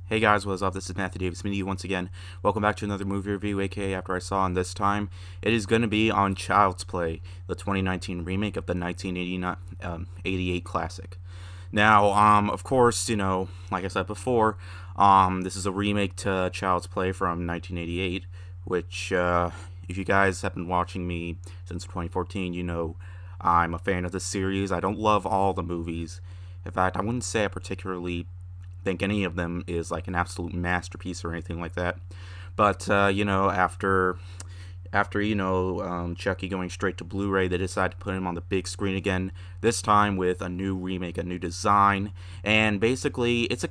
Hey guys, what's up? This is Matthew Davis Media once again. Welcome back to another movie review, aka After I Saw, and this time it is going to be on Child's Play, the 2019 remake of the 1988 classic. Now, of course, like I said before, this is a remake to Child's Play from 1988, which, if you guys have been watching me since 2014, you know I'm a fan of this series. I don't love all the movies. In fact, I wouldn't say I particularly think any of them is like an absolute masterpiece or anything like that. But after Chucky going straight to Blu-ray, they decided to put him on the big screen again. This time with a new remake, a new design, and basically it's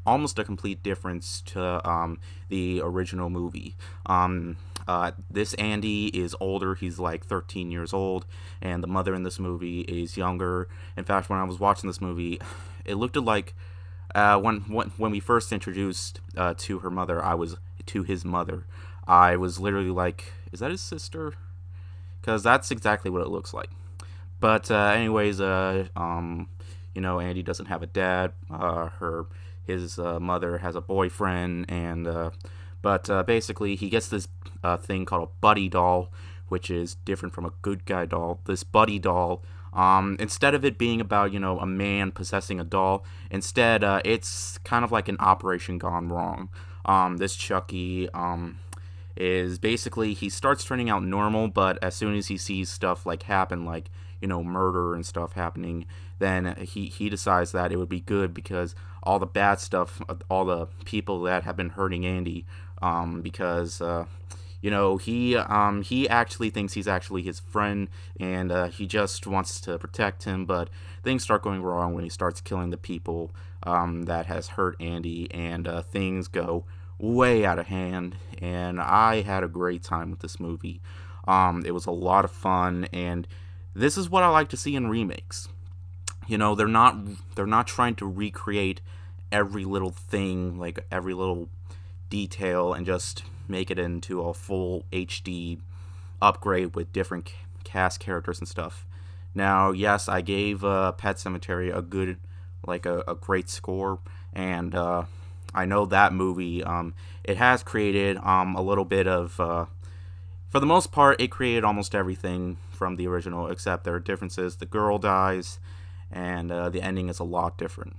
almost a complete difference to the original movie. This Andy is older. He's like 13 years old, and the mother in this movie is younger. In fact, when I was watching this movie, it looked like when we first introduced to her mother, to his mother. I was literally like, "Is that his sister?" Because that's exactly what it looks like. But anyways, Andy doesn't have a dad. His mother has a boyfriend, and but basically he gets this thing called a buddy doll, which is different from a good guy doll. This buddy doll, instead of it being about a man possessing a doll, instead it's kind of like an operation gone wrong. This Chucky is basically, he starts turning out normal, but as soon as he sees stuff like happen, like murder and stuff happening, then he decides that it would be good because all the bad stuff, all the people that have been hurting Andy, because he actually thinks he's actually his friend, and he just wants to protect him. But things start going wrong when he starts killing the people that has hurt Andy, and things go way out of hand. And I had a great time with this movie. It was a lot of fun, and this is what I like to see in remakes. They're not trying to recreate every little thing, like every little detail, and just make it into a full HD upgrade with different cast characters and stuff. Now, yes, I gave Pet Cemetery a great score, and I know that movie, it has created a little bit of, for the most part, it created almost everything from the original, except there are differences. The girl dies, and the ending is a lot different.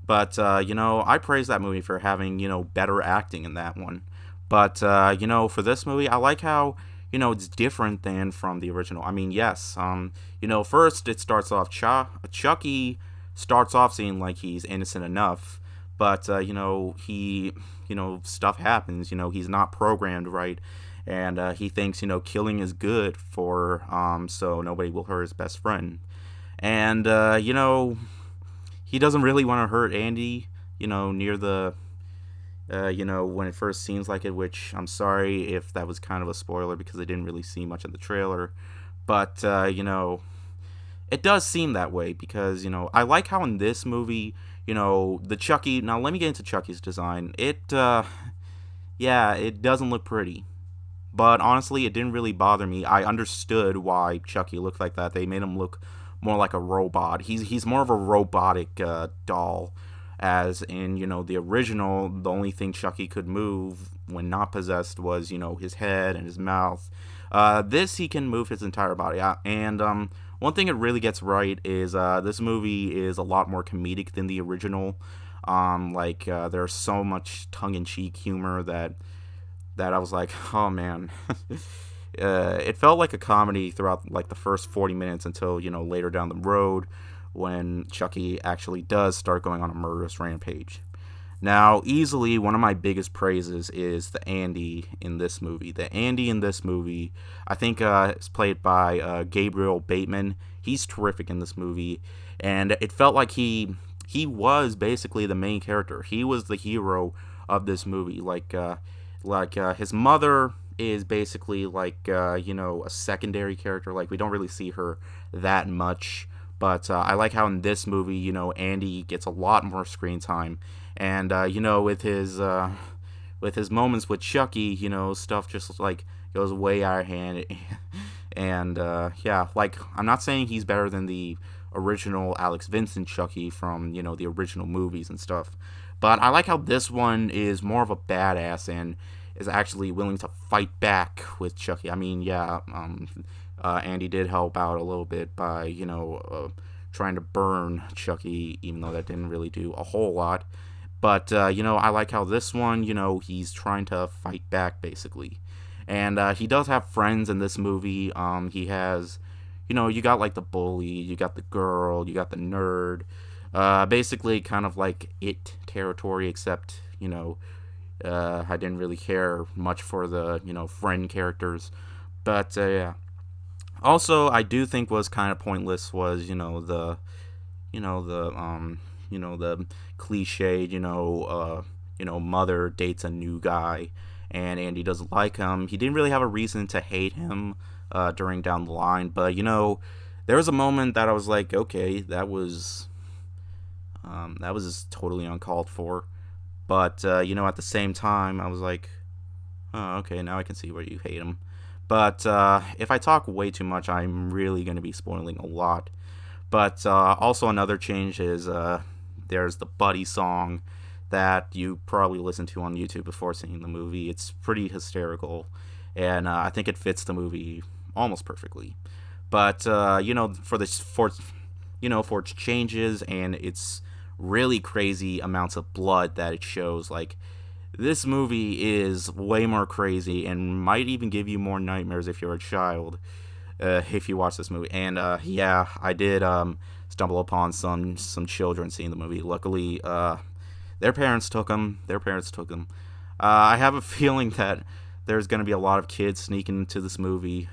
But, I praise that movie for having, better acting in that one. But, for this movie, I like how, it's different than from the original. I mean, yes, first it starts off, Chucky starts off seeming like he's innocent enough, but, stuff happens, he's not programmed right, and he thinks, killing is good for, so nobody will hurt his best friend. And, he doesn't really want to hurt Andy, near the, when it first seems like it, which I'm sorry if that was kind of a spoiler because I didn't really see much in the trailer. But, it does seem that way because, I like how in this movie, the Chucky, now let me get into Chucky's design. It doesn't look pretty. But honestly, it didn't really bother me. I understood why Chucky looked like that. They made him look more like a robot. He's more of a robotic doll, as in the original. The only thing Chucky could move when not possessed was his head and his mouth. This he can move his entire body. And one thing it really gets right is this movie is a lot more comedic than the original. There's so much tongue-in-cheek humor that I was like, oh man. It felt like a comedy throughout like the first 40 minutes until later down the road when Chucky actually does start going on a murderous rampage. Now, easily one of my biggest praises is the Andy in this movie. The Andy in this movie, I think, is played by Gabriel Bateman. He's terrific in this movie, and it felt like he was basically the main character. He was the hero of this movie. His mother is basically a secondary character. Like, we don't really see her that much, but I like how in this movie, Andy gets a lot more screen time, and with his moments with Chucky, stuff just like goes way out of hand. And I'm not saying he's better than the original Alex Vincent Chucky from the original movies and stuff, But I like how this one is more of a badass and is actually willing to fight back with Chucky. I mean, yeah, Andy did help out a little bit by, trying to burn Chucky, even though that didn't really do a whole lot. But, I like how this one, he's trying to fight back, basically. And he does have friends in this movie. He has, you got like the bully, you got the girl, you got the nerd. Basically, kind of like It territory, except, I didn't really care much for the, friend characters. But, yeah. Also, I do think was kind of pointless was, the cliche, mother dates a new guy and Andy doesn't like him. He didn't really have a reason to hate him during down the line, but there was a moment that I was like, okay, that was totally uncalled for. But at the same time, I was like, oh, okay, now I can see where you hate him. But if I talk way too much, I'm really going to be spoiling a lot. But also another change is there's the Buddy song that you probably listened to on YouTube before seeing the movie. It's pretty hysterical, and I think it fits the movie almost perfectly. But for its changes and its really crazy amounts of blood that it shows, like this movie is way more crazy and might even give you more nightmares if you're a child if you watch this movie. And yeah, I did stumble upon some children seeing the movie. Luckily, their parents took them. I have a feeling that there's gonna be a lot of kids sneaking into this movie.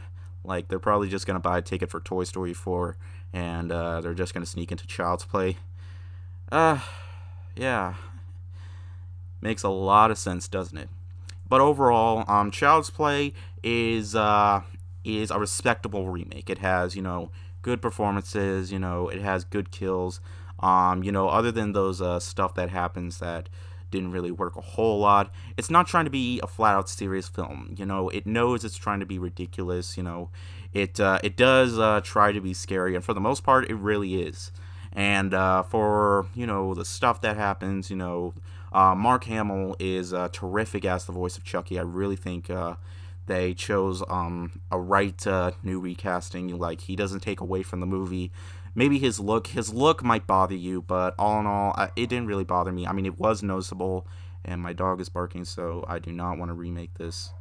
Like they're probably just gonna buy a ticket for Toy Story 4, and they're just gonna sneak into Child's Play. Uh, yeah, makes a lot of sense, doesn't it? But overall, Child's Play is a respectable remake. It has good performances. It has good kills. Other than those stuff that happens that didn't really work a whole lot. It's not trying to be a flat out serious film. It knows it's trying to be ridiculous. It does try to be scary, and for the most part, it really is. And for the stuff that happens, Mark Hamill is terrific as the voice of Chucky. I really think they chose a right new recasting. Like he doesn't take away from the movie. Maybe his look might bother you, but all in all, it didn't really bother me. I mean, it was noticeable, and my dog is barking, so I do not want to remake this.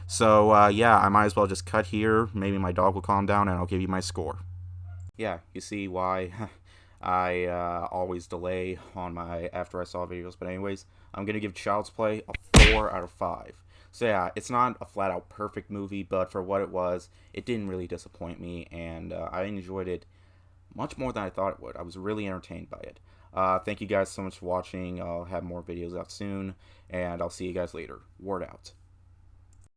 So yeah, I might as well just cut here. Maybe my dog will calm down, and I'll give you my score. Yeah, you see why I always delay on my after I saw videos. But anyways, I'm gonna give Child's Play a 4 out of 5. So yeah, it's not a flat out perfect movie, but for what it was, it didn't really disappoint me, and I enjoyed it much more than I thought it would. I was really entertained by it. Thank you guys so much for watching. I'll have more videos out soon, and I'll see you guys later. Word out.